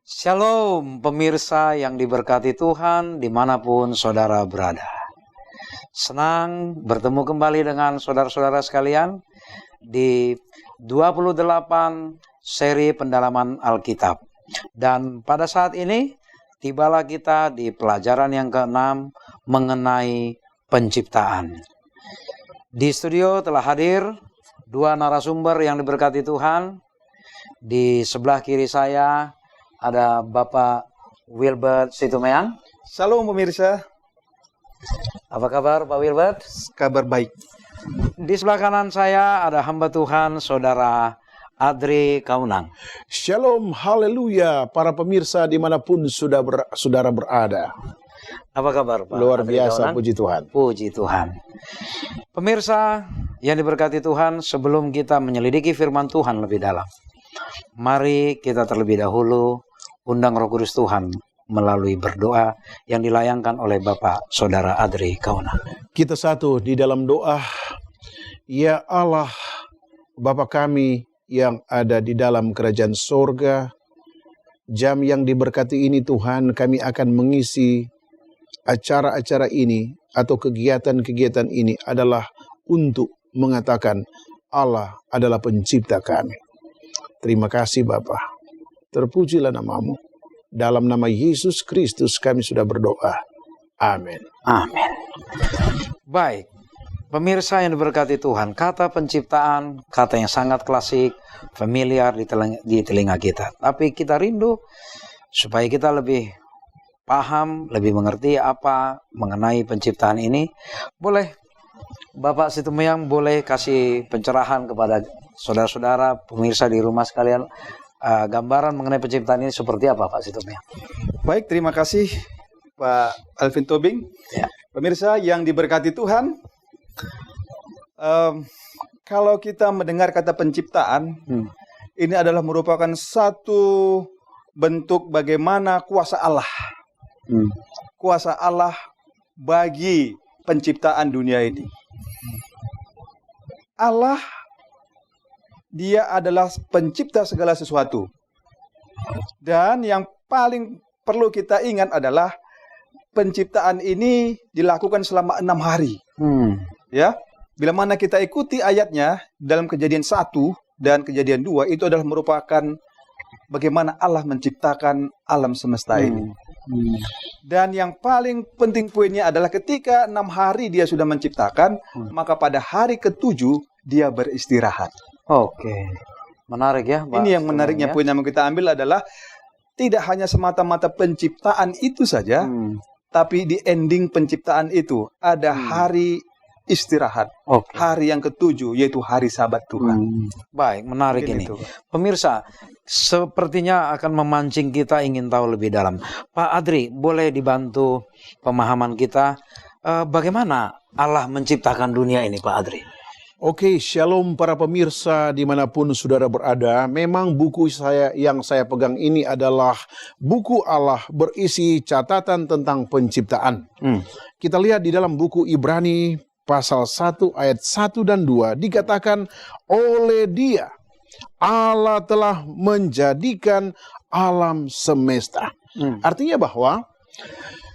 Shalom pemirsa yang diberkati Tuhan dimanapun saudara berada. Senang bertemu kembali dengan saudara-saudara sekalian di 28 seri pendalaman Alkitab. Dan pada saat ini tibalah kita di pelajaran yang ke-6 mengenai penciptaan. Di studio telah hadir dua narasumber yang diberkati Tuhan. Di sebelah kiri saya ada Bapak Wilbert Situmeang. Shalom pemirsa. Apa kabar Pak Wilbert? Kabar baik. Di sebelah kanan saya ada hamba Tuhan Saudara Adri Kaunang. Shalom, haleluya para pemirsa dimanapun saudara berada. Apa kabar Pak? Luar Adri biasa, Kaunang? puji Tuhan. Puji Tuhan. Pemirsa yang diberkati Tuhan, sebelum kita menyelidiki firman Tuhan lebih dalam, mari kita terlebih dahulu undang Roh Kudus Tuhan melalui berdoa yang dilayangkan oleh Bapak Saudara Adri Kaunang. Kita satu di dalam doa. Ya Allah, Bapa kami yang ada di dalam kerajaan sorga, jam yang diberkati ini Tuhan, kami akan mengisi acara-acara ini atau kegiatan-kegiatan ini adalah untuk mengatakan Allah adalah pencipta kami. Terima kasih Bapa. Terpujilah namamu. Dalam nama Yesus Kristus kami sudah berdoa. Amin. Amin. Baik, pemirsa yang diberkati Tuhan, kata penciptaan, kata yang sangat klasik, familiar di telinga kita. Tapi kita rindu supaya kita lebih paham, lebih mengerti apa mengenai penciptaan ini. Boleh Bapak Situmeang boleh kasih pencerahan kepada saudara-saudara pemirsa di rumah sekalian, gambaran mengenai penciptaan ini seperti apa Pak Situmeang? Baik, terima kasih Pak Alvin Tobing. Ya. Pemirsa yang diberkati Tuhan, kalau kita mendengar kata penciptaan, ini adalah merupakan satu bentuk bagaimana kuasa Allah. Kuasa Allah bagi penciptaan dunia ini. Allah, Dia adalah pencipta segala sesuatu. Dan yang paling perlu kita ingat adalah penciptaan ini dilakukan selama 6 hari. Ya, bila mana kita ikuti ayatnya dalam Kejadian 1 dan Kejadian 2, itu adalah merupakan bagaimana Allah menciptakan alam semesta ini. Dan yang paling penting poinnya adalah ketika 6 hari Dia sudah menciptakan, maka pada hari ke-7 Dia beristirahat. Oke, menarik ya Pak. Ini yang menariknya, poin yang kita ambil adalah tidak hanya semata-mata penciptaan itu saja, tapi di ending penciptaan itu ada hari istirahat. Hari yang ke-7 yaitu hari Sabat Tuhan. Baik, menarik ini. Pemirsa, sepertinya akan memancing kita ingin tahu lebih dalam. Pak Adri, boleh dibantu pemahaman kita bagaimana Allah menciptakan dunia ini Pak Adri? Oke, shalom para pemirsa dimanapun saudara berada. Memang buku yang saya pegang ini adalah buku Allah berisi catatan tentang penciptaan. Kita lihat di dalam buku Ibrani pasal 1 ayat 1 dan 2 dikatakan oleh Dia Allah telah menjadikan alam semesta. Artinya bahwa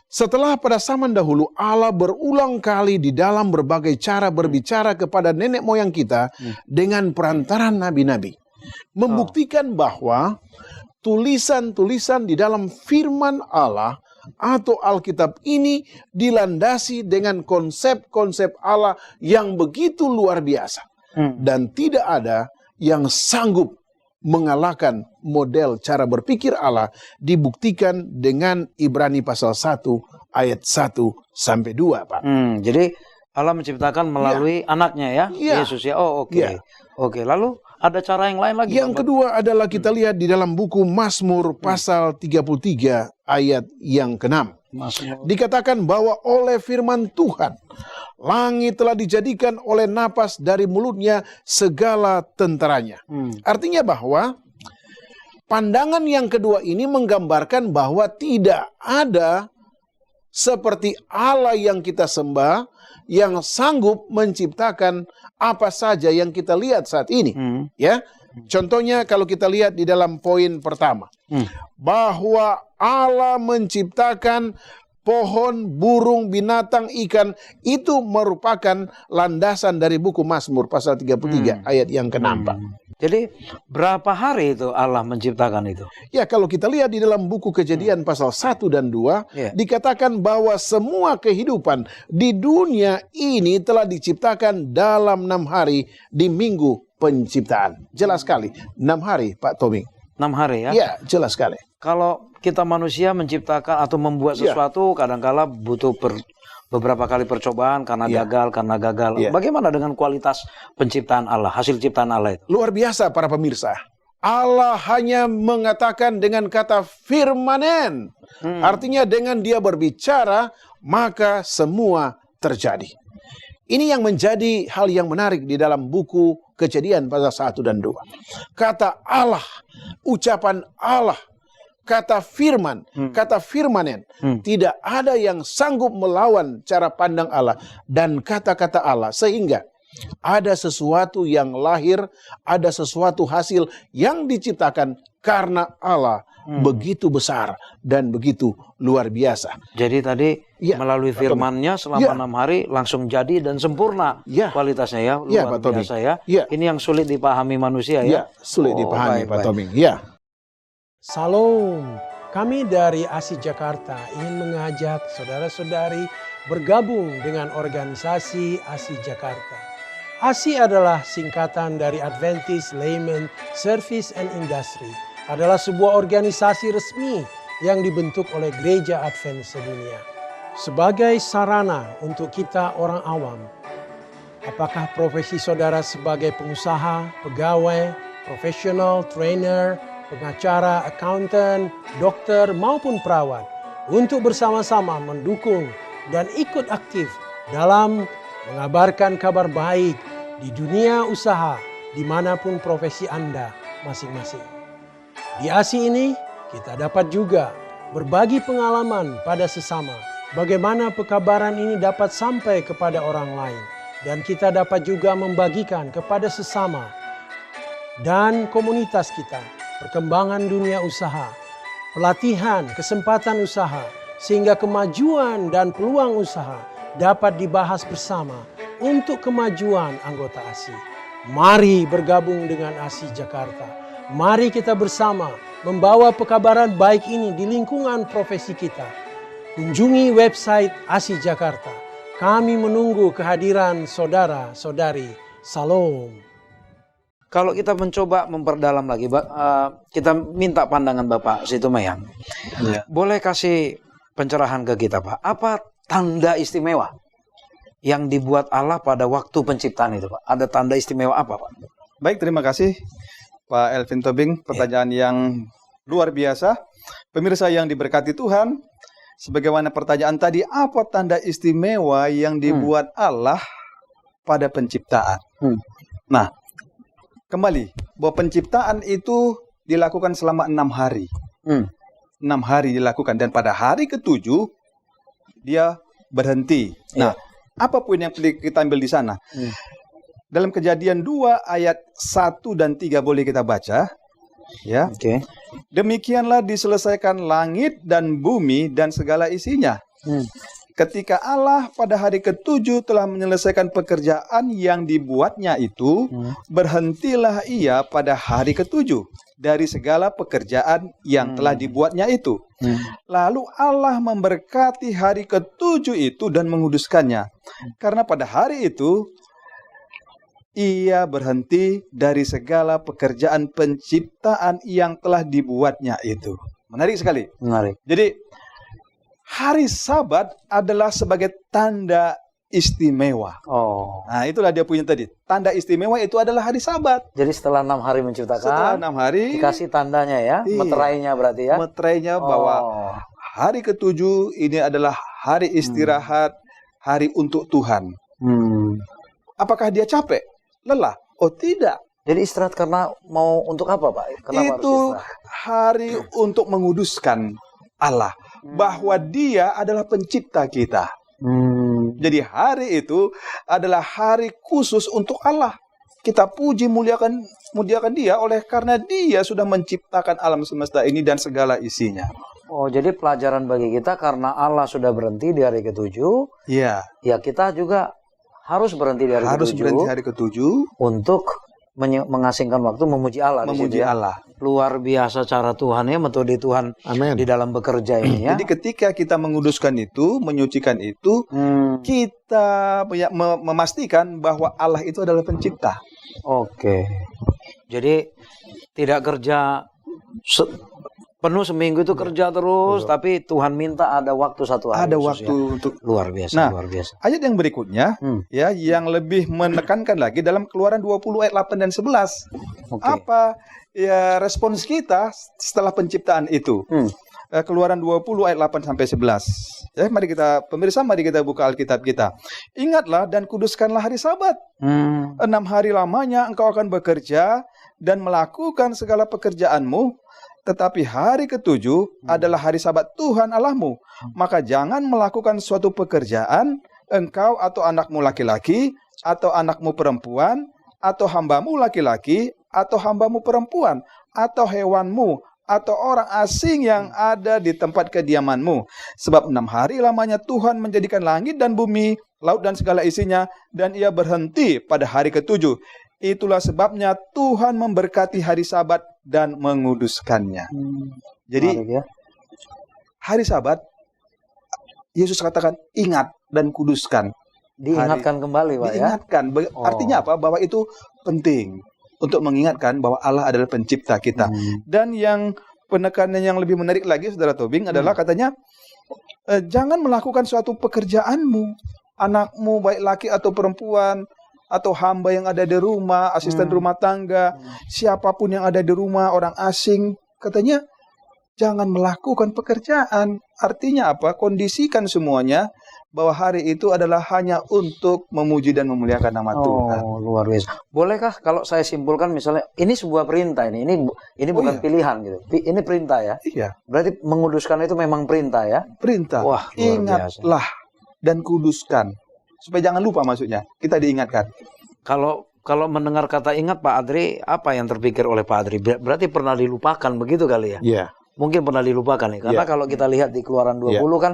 setelah pada zaman dahulu Allah berulang kali di dalam berbagai cara berbicara kepada nenek moyang kita dengan perantaran nabi-nabi. Membuktikan bahwa tulisan-tulisan di dalam firman Allah atau Alkitab ini dilandasi dengan konsep-konsep Allah yang begitu luar biasa. Dan tidak ada yang sanggup mengalahkan model cara berpikir Allah, dibuktikan dengan Ibrani pasal 1 ayat 1 sampai 2, Pak. Jadi Allah menciptakan melalui anaknya ya, Yesus ya. Oke, lalu ada cara yang lain lagi. Yang kedua adalah kita lihat di dalam buku Mazmur pasal 33 ayat yang ke-6. Dikatakan bahwa oleh firman Tuhan langit telah dijadikan oleh napas dari mulutnya segala tentaranya. Artinya bahwa pandangan yang kedua ini menggambarkan bahwa tidak ada seperti Allah yang kita sembah yang sanggup menciptakan apa saja yang kita lihat saat ini. Ya, Contohnya kalau kita lihat di dalam poin pertama, bahwa Allah menciptakan pohon, burung, binatang, ikan, itu merupakan landasan dari buku Mazmur pasal 33 ayat yang ke-6. Jadi berapa hari itu Allah menciptakan itu? Ya, kalau kita lihat di dalam buku Kejadian pasal 1 dan 2, dikatakan bahwa semua kehidupan di dunia ini telah diciptakan dalam 6 hari di minggu penciptaan. Jelas sekali, 6 hari Pak Tommy. 6 hari ya? Ya, jelas sekali. Kalau kita manusia menciptakan atau membuat sesuatu, kadangkala butuh beberapa kali percobaan karena gagal. Bagaimana dengan kualitas penciptaan Allah, hasil ciptaan Allah itu? Luar biasa para pemirsa. Allah hanya mengatakan dengan kata firmanen. Artinya dengan dia berbicara, maka semua terjadi. Ini yang menjadi hal yang menarik di dalam buku Kejadian pasal 1 dan 2. Kata Allah, ucapan Allah, kata firman, kata firmanen, tidak ada yang sanggup melawan cara pandang Allah dan kata-kata Allah, sehingga ada sesuatu yang lahir, ada sesuatu hasil yang diciptakan karena Allah begitu besar dan begitu luar biasa. Jadi tadi melalui firman-Nya selama 6 hari langsung jadi dan sempurna kualitasnya ya, luar biasa ya. Ini yang sulit dipahami manusia ya. Sulit dipahami Pak Tommy. Salam, kami dari ASI Jakarta ingin mengajak saudara-saudari bergabung dengan organisasi ASI Jakarta. ASI adalah singkatan dari Adventist Layman Service and Industry, adalah sebuah organisasi resmi yang dibentuk oleh Gereja Advent sedunia. Sebagai sarana untuk kita orang awam, apakah profesi saudara sebagai pengusaha, pegawai, profesional, trainer, pengacara, accountant, dokter, maupun perawat, untuk bersama-sama mendukung dan ikut aktif dalam mengabarkan kabar baik di dunia usaha dimanapun profesi Anda masing-masing. Di ASI ini kita dapat juga berbagi pengalaman pada sesama, bagaimana pekabaran ini dapat sampai kepada orang lain, dan kita dapat juga membagikan kepada sesama dan komunitas kita perkembangan dunia usaha, pelatihan, kesempatan usaha, sehingga kemajuan dan peluang usaha dapat dibahas bersama untuk kemajuan anggota ASI. Mari bergabung dengan ASI Jakarta. Mari kita bersama membawa pekabaran baik ini di lingkungan profesi kita. Kunjungi website ASI Jakarta. Kami menunggu kehadiran saudara-saudari. Salam. Kalau kita mencoba memperdalam lagi, kita minta pandangan Bapak Situmayang. Boleh kasih pencerahan ke kita, Pak? Apa tanda istimewa yang dibuat Allah pada waktu penciptaan itu, Pak? Ada tanda istimewa apa, Pak? Baik, terima kasih Pak Elvin Tobing. Pertanyaan yang luar biasa. Pemirsa yang diberkati Tuhan, sebagaimana pertanyaan tadi, apa tanda istimewa yang dibuat Allah pada penciptaan? Nah, kembali, bahwa penciptaan itu dilakukan selama 6 hari. 6 hari dilakukan, dan pada hari ke-7 dia berhenti. Nah, apa poin yang kita ambil di sana? Dalam Kejadian 2 ayat 1 dan 3 boleh kita baca. Ya. Demikianlah diselesaikan langit dan bumi dan segala isinya. Ketika Allah pada hari ke-7 telah menyelesaikan pekerjaan yang dibuatnya itu, berhentilah ia pada hari ke-7 dari segala pekerjaan yang telah dibuatnya itu. Lalu Allah memberkati hari ke-7 itu dan menguduskannya. Karena pada hari itu, ia berhenti dari segala pekerjaan penciptaan yang telah dibuatnya itu. Menarik sekali. Menarik. Jadi, hari Sabat adalah sebagai tanda istimewa. Nah, itulah dia punya tadi. Tanda istimewa itu adalah hari Sabat. Jadi setelah 6 hari menciptakan, setelah 6 hari dikasih tandanya ya, meterainya berarti ya. Meterainya bahwa hari ke-7 ini adalah hari istirahat, hari untuk Tuhan. Apakah dia capek? Lelah? Oh, tidak. Jadi istirahat karena mau untuk apa, Pak? Kenapa itu harus istirahat? hari untuk menguduskan Allah, bahwa dia adalah pencipta kita. Jadi hari itu adalah hari khusus untuk Allah. kita puji muliakan Dia oleh karena Dia sudah menciptakan alam semesta ini dan segala isinya. Oh, jadi pelajaran bagi kita karena Allah sudah berhenti di hari ketujuh, Iya. ya kita juga harus berhenti di hari Harus ketujuh berhenti hari ketujuh, untuk mengasingkan waktu memuji Allah. di memuji situ ya. Allah. Luar biasa cara Tuhan ya, metode Tuhan Amin. di dalam bekerja ini ya. Jadi ketika kita menguduskan itu, menyucikan itu, kita memastikan bahwa Allah itu adalah pencipta. Oke. Jadi tidak kerja penuh seminggu itu kerja terus, tapi Tuhan minta ada waktu satu hari. Ada khusus waktu ya. untuk. Luar biasa, Nah, luar biasa. Ayat yang berikutnya, ya, yang lebih menekankan lagi dalam Keluaran 20 ayat 8 dan 11. Oke. Apa ya respons kita setelah penciptaan itu? Keluaran 20 ayat 8 sampai 11. Ya, mari kita buka Alkitab kita. Ingatlah dan kuduskanlah hari Sabat. 6 hari lamanya engkau akan bekerja dan melakukan segala pekerjaanmu. Tetapi hari ketujuh adalah hari Sabat Tuhan Allahmu. Maka jangan melakukan suatu pekerjaan, engkau atau anakmu laki-laki, atau anakmu perempuan, atau hambamu laki-laki, atau hambamu perempuan, atau hewanmu, atau orang asing yang ada di tempat kediamanmu. Sebab 6 hari lamanya Tuhan menjadikan langit dan bumi, laut dan segala isinya, dan Ia berhenti pada hari ketujuh. Itulah sebabnya Tuhan memberkati hari Sabat dan menguduskannya. Jadi Menarik ya. hari Sabat, Yesus katakan ingat dan kuduskan. Diingatkan kembali, Pak ya. Diingatkan. Artinya apa? Bahwa itu penting untuk mengingatkan bahwa Allah adalah pencipta kita. Dan yang penekanan yang lebih menarik lagi, Saudara Tobing, adalah katanya jangan melakukan suatu pekerjaanmu, anakmu baik laki atau perempuan, atau hamba yang ada di rumah, asisten rumah tangga, siapapun yang ada di rumah, orang asing, katanya jangan melakukan pekerjaan. Artinya apa? Kondisikan semuanya bahwa hari itu adalah hanya untuk memuji dan memuliakan nama Tuhan. Oh, luar biasa. Bolehkah kalau saya simpulkan misalnya ini sebuah perintah ini bukan iya. pilihan gitu. Ini perintah ya. Iya, Berarti menguduskan itu memang perintah ya. perintah. Wah, luar biasa. Ingatlah dan kuduskan. Supaya jangan lupa maksudnya. Kita diingatkan. Kalau mendengar kata ingat Pak Adri, apa yang terpikir oleh Pak Adri? Berarti pernah dilupakan begitu kali ya? Iya. Mungkin pernah dilupakan nih. Karena kalau kita lihat di Keluaran 20 kan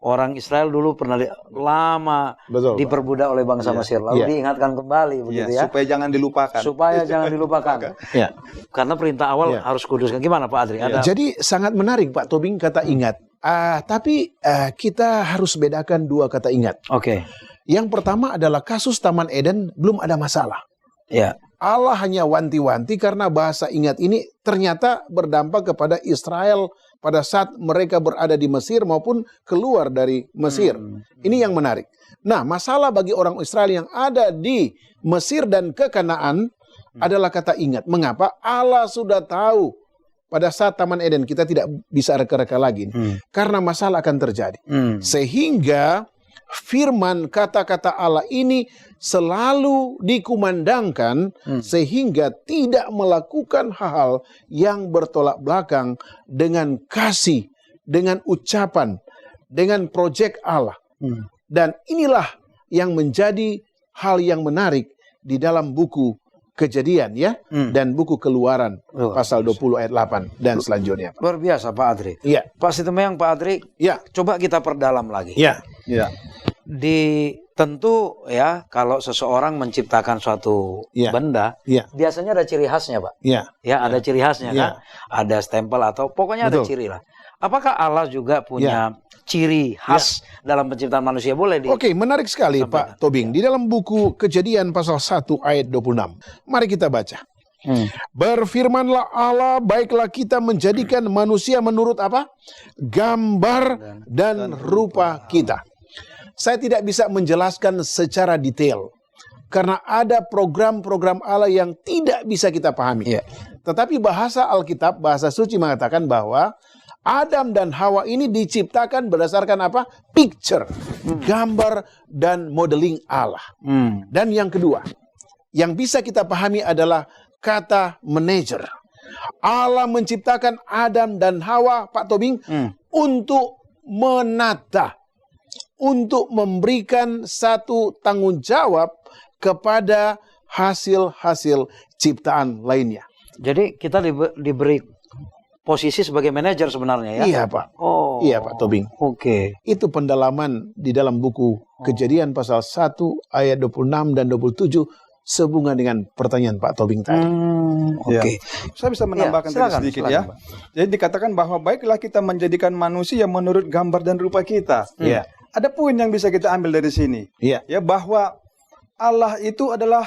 orang Israel dulu pernah lama Betul, diperbudak oleh bangsa Mesir. Lalu diingatkan kembali begitu ya. Supaya jangan dilupakan. Supaya jangan dilupakan. Ya. Karena perintah awal harus kuduskan. Gimana Pak Adri? Ada Jadi sangat menarik Pak Tobing kata ingat. Tapi kita harus bedakan dua kata ingat. Oke. Yang pertama adalah kasus Taman Eden belum ada masalah. Ya. Allah hanya wanti-wanti karena bahasa ingat ini ternyata berdampak kepada Israel pada saat mereka berada di Mesir maupun keluar dari Mesir. Ini yang menarik. Nah, masalah bagi orang Israel yang ada di Mesir dan ke Kanaan adalah kata ingat. Mengapa? Allah sudah tahu pada saat Taman Eden kita tidak bisa reka-reka lagi. Karena masalah akan terjadi. Sehingga firman kata-kata Allah ini selalu dikumandangkan sehingga tidak melakukan hal-hal yang bertolak belakang dengan kasih, dengan ucapan, dengan proyek Allah. Dan inilah yang menjadi hal yang menarik di dalam buku Kejadian ya dan buku Keluaran pasal 20 ayat 8 dan selanjutnya. Luar biasa Pak Adri. Iya. Pak Sitemeyang, Pak Adri. Ya. Coba kita perdalam lagi. Ya. Ya. Tentu ya kalau seseorang menciptakan suatu benda, biasanya ada ciri khasnya, Pak. Ya. Ya, ada ciri khasnya kan? Ada stempel atau pokoknya ada ciri lah. Apakah Allah juga punya ciri khas dalam penciptaan manusia? Boleh Oke, menarik sekali Pak Tobing. Di dalam buku Kejadian pasal 1 ayat 26. Mari kita baca. Berfirmanlah Allah, baiklah kita menjadikan manusia menurut apa? Gambar dan rupa kita. Saya tidak bisa menjelaskan secara detail. Karena ada program-program Allah yang tidak bisa kita pahami. Tetapi bahasa Alkitab, bahasa suci mengatakan bahwa Adam dan Hawa ini diciptakan berdasarkan apa? Picture, gambar dan modeling Allah. Dan yang kedua, yang bisa kita pahami adalah kata manajer. Allah menciptakan Adam dan Hawa, Pak Tobing, untuk menata, untuk memberikan satu tanggung jawab kepada hasil-hasil ciptaan lainnya. Jadi kita diberi posisi sebagai manajer sebenarnya ya? Iya Pak. Oh. Iya Pak Tobing. Oke. Itu pendalaman di dalam buku Kejadian pasal 1 ayat 26 dan 27 sehubungan dengan pertanyaan Pak Tobing tadi. Oke. Saya bisa menambahkan tadi silakan, sedikit silakan, ya. Pak. Jadi dikatakan bahwa baiklah kita menjadikan manusia menurut gambar dan rupa kita. Iya. Ada poin yang bisa kita ambil dari sini. Iya. Ya, bahwa Allah itu adalah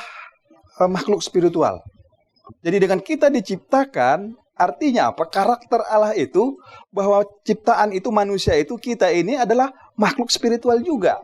makhluk spiritual. Jadi dengan kita diciptakan, artinya apa? Karakter Allah itu, bahwa ciptaan itu, manusia itu, kita ini adalah makhluk spiritual juga.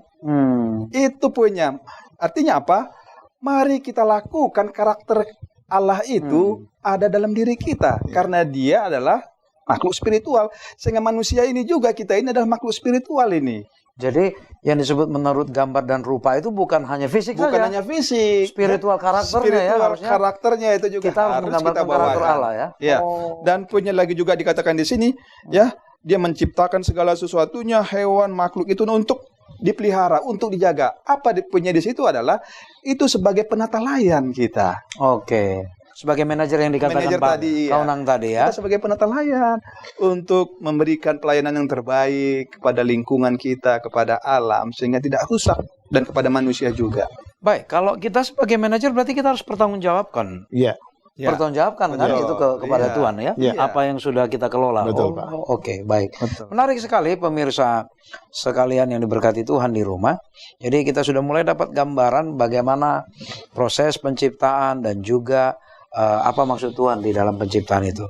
Itu poinnya. Artinya apa? Mari kita lakukan karakter Allah itu ada dalam diri kita. Karena dia adalah makhluk spiritual. Sehingga manusia ini juga, kita ini adalah makhluk spiritual ini. Jadi yang disebut menurut gambar dan rupa itu bukan hanya fisik Bukan saja. hanya fisik. Spiritual karakternya ya, Spiritual harusnya karakternya itu juga kita harus menggambarkan karakter Allah ya. Ya. Dan punya lagi juga dikatakan di sini, ya, dia menciptakan segala sesuatunya, hewan, makhluk itu untuk dipelihara, untuk dijaga. Apa punya di situ adalah itu sebagai penata layan kita. Oke. Sebagai manajer yang dikatakan Manajer Pak tadi, ya. Kaunang tadi ya. Kita sebagai penata layan untuk memberikan pelayanan yang terbaik kepada lingkungan kita, kepada alam, sehingga tidak rusak, dan kepada manusia juga. Baik, kalau kita sebagai manajer berarti kita harus pertanggungjawabkan. Iya. Ya. Pertanggungjawabkan kan Betul. itu kepada Iya. Tuhan ya. Iya. Apa yang sudah kita kelola. Betul, Pak. Oke, baik. Betul. Menarik sekali pemirsa sekalian yang diberkati Tuhan di rumah. Jadi kita sudah mulai dapat gambaran bagaimana proses penciptaan dan juga apa maksud Tuhan di dalam penciptaan itu.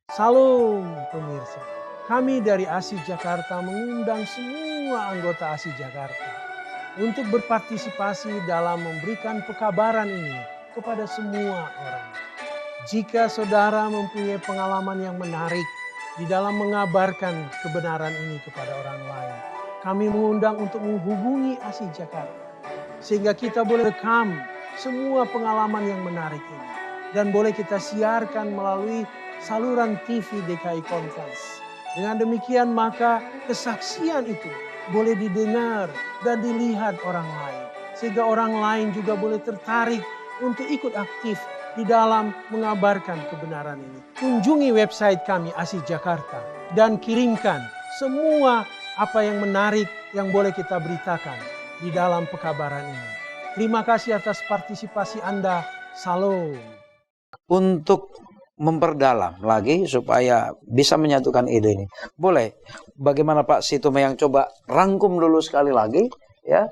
Salam pemirsa. Kami dari ASI Jakarta mengundang semua anggota ASI Jakarta untuk berpartisipasi dalam memberikan pekabaran ini kepada semua orang. Jika saudara mempunyai pengalaman yang menarik di dalam mengabarkan kebenaran ini kepada orang lain, kami mengundang untuk menghubungi ASI Jakarta sehingga kita boleh rekam semua pengalaman yang menarik ini dan boleh kita siarkan melalui saluran TV DKI Conference. Dengan demikian maka kesaksian itu boleh didengar dan dilihat orang lain. Sehingga orang lain juga boleh tertarik untuk ikut aktif di dalam mengabarkan kebenaran ini. Kunjungi website kami ASI Jakarta dan kirimkan semua apa yang menarik yang boleh kita beritakan di dalam pekabaran ini. Terima kasih atas partisipasi Anda. Salam. Untuk memperdalam lagi supaya bisa menyatukan ide ini. Boleh, bagaimana Pak Situme yang coba rangkum dulu sekali lagi, ya,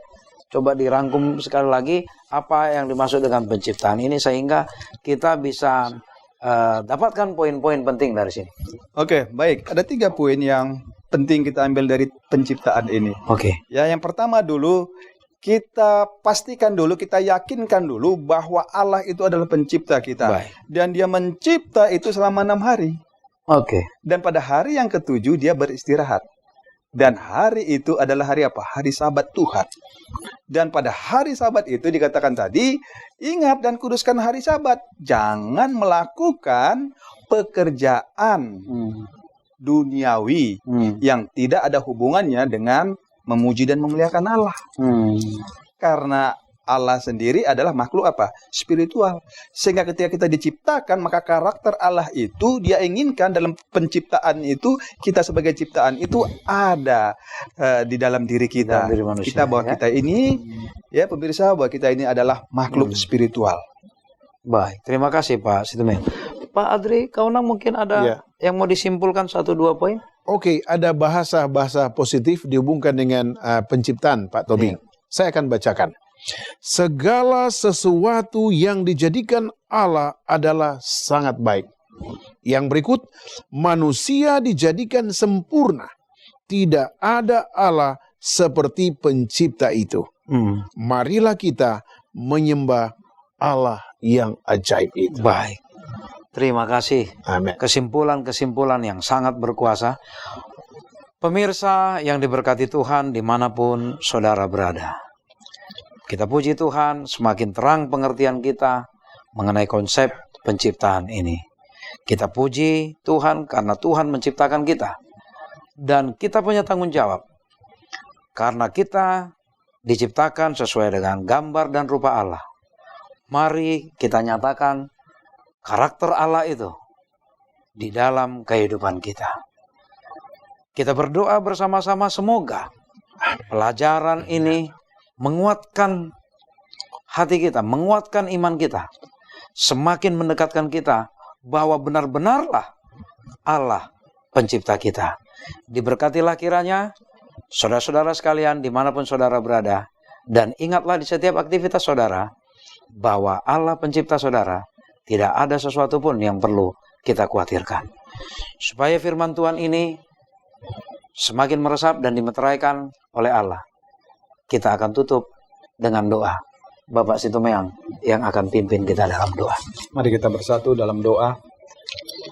coba dirangkum sekali lagi apa yang dimaksud dengan penciptaan ini sehingga kita bisa dapatkan poin-poin penting dari sini. Oke, baik. Ada 3 poin yang penting kita ambil dari penciptaan ini. Oke. Ya, yang pertama dulu, kita pastikan dulu, kita yakinkan dulu bahwa Allah itu adalah pencipta kita. Baik. Dan dia mencipta itu selama 6 hari. Oke. Dan pada hari yang ke-7 dia beristirahat. Dan hari itu adalah hari apa? Hari Sabat Tuhan. Dan pada hari Sabat itu dikatakan tadi, ingat dan kuduskan hari Sabat. Jangan melakukan pekerjaan duniawi yang tidak ada hubungannya dengan memuji dan memuliakan Allah. Karena Allah sendiri adalah makhluk apa? Spiritual. Sehingga ketika kita diciptakan, maka karakter Allah itu dia inginkan dalam penciptaan itu, kita sebagai ciptaan itu ada di dalam diri kita. Dalam diri manusia, Kita bahwa ya? kita ini, ya pemirsa, bahwa kita ini adalah makhluk spiritual. Baik, terima kasih Pak Situme. Pak Adri, Kaunang mungkin ada Ya. yang mau disimpulkan 1-2 poin? Oke, ada bahasa-bahasa positif dihubungkan dengan penciptaan, Pak Tobing. Saya akan bacakan. Segala sesuatu yang dijadikan Allah adalah sangat baik. Yang berikut, manusia dijadikan sempurna. Tidak ada Allah seperti pencipta itu. Marilah kita menyembah Allah yang ajaib itu. Baik. Terima kasih. Amin. Kesimpulan-kesimpulan yang sangat berkuasa. Pemirsa yang diberkati Tuhan dimanapun saudara berada. Kita puji Tuhan, semakin terang pengertian kita mengenai konsep penciptaan ini. Kita puji Tuhan karena Tuhan menciptakan kita. Dan kita punya tanggung jawab. Karena kita diciptakan sesuai dengan gambar dan rupa Allah. Mari kita nyatakan karakter Allah itu di dalam kehidupan kita. Kita berdoa bersama-sama semoga pelajaran ini menguatkan hati kita, menguatkan iman kita, semakin mendekatkan kita bahwa benar-benarlah Allah pencipta kita. Diberkatilah kiranya saudara-saudara sekalian dimanapun saudara berada, dan ingatlah di setiap aktivitas saudara bahwa Allah pencipta saudara tidak ada sesuatu pun yang perlu kita khawatirkan. Supaya firman Tuhan ini semakin meresap dan dimeteraikan oleh Allah, kita akan tutup dengan doa. Bapak Situmeang yang akan pimpin kita dalam doa. Mari kita bersatu dalam doa.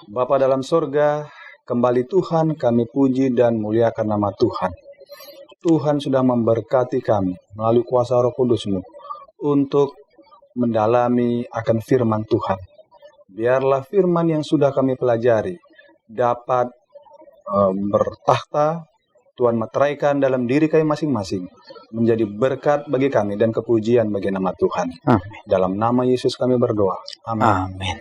Bapa dalam surga, kembali Tuhan kami puji dan muliakan nama Tuhan. Tuhan sudah memberkati kami melalui kuasa Roh Kudus-Mu untuk mendalami akan firman Tuhan. Biarlah firman yang sudah kami pelajari dapat bertakhta, Tuhan meteraikan dalam diri kami masing-masing, menjadi berkat bagi kami dan kepujian bagi nama Tuhan. Amin. Dalam nama Yesus kami berdoa. Amin. Amin.